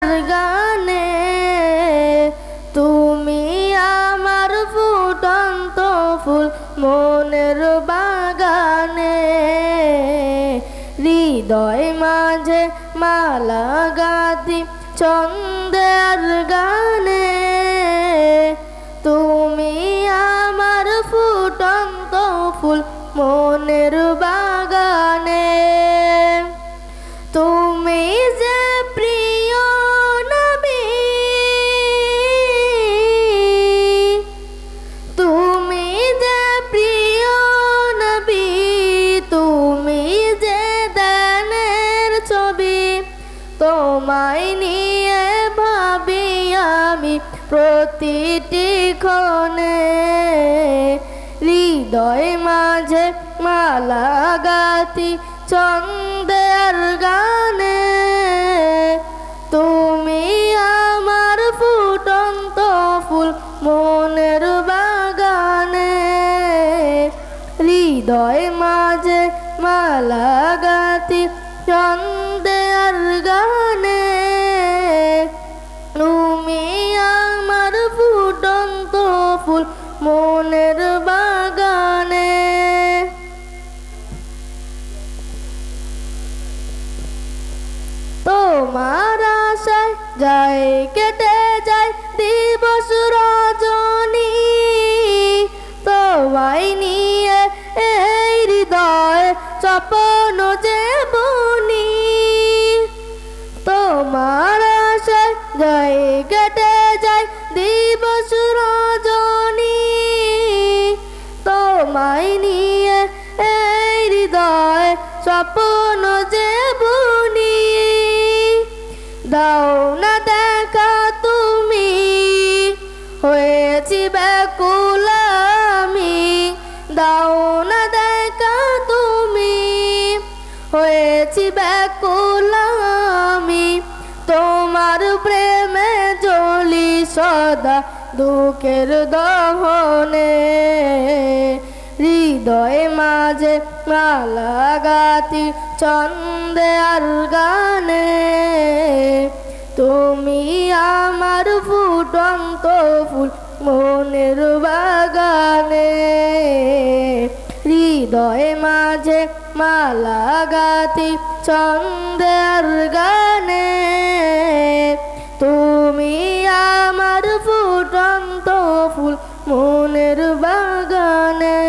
গানে তুমি আমার ফুটন্ত ফুল মনের বাগানে হৃদয় মাঝে মালা গাঁথি ছন্দের গানে তুমি আমার ফুটন্ত ফুল মনের বাগানে তুমি যে প্রিয় নবী তুমি যে প্রিয় নবী তুমি যে দানের ছবি তোমায় নিয়ে ভাবি আমি প্রতিটি ক্ষণে হৃদয় মাঝে মালা গাঁথি ছন্দের গানে তুমি আমার ফুটন্ত ফুল মনের বাগানে হৃদয় মাঝে মালা গাঁথি ছন্দের গানে তুমি আমার ফুটন্ত ফুল মনের বাগানে তোমার আশায় যায় কেটে যায় দিবস রজনী তোমায় নিয়ে এই হৃদয় স্বপ্ন যে বুনি তোমার আশায় যায় কেটে যায় দিবস রজনী তোমায় নিয়ে এই হৃদয় স্বপ্ন যে বুনি দাও না দেখা তুমি হয়েছি ব্যাকুল আমি দাও না দেখা তুমি হয়েছি ব্যাকুল আমি তোমার প্রেমে জ্বলি সদা দুঃখের দহনে হৃদয় মাঝে মালা গাঁথি ছন্দের গানে তুমি আমার ফুটন্ত ফুল মনের বাগানে হৃদয় মাঝে মালা গাঁথি ছন্দের গানে তুমি আমার ফুটন্ত ফুল মনের বাগানে।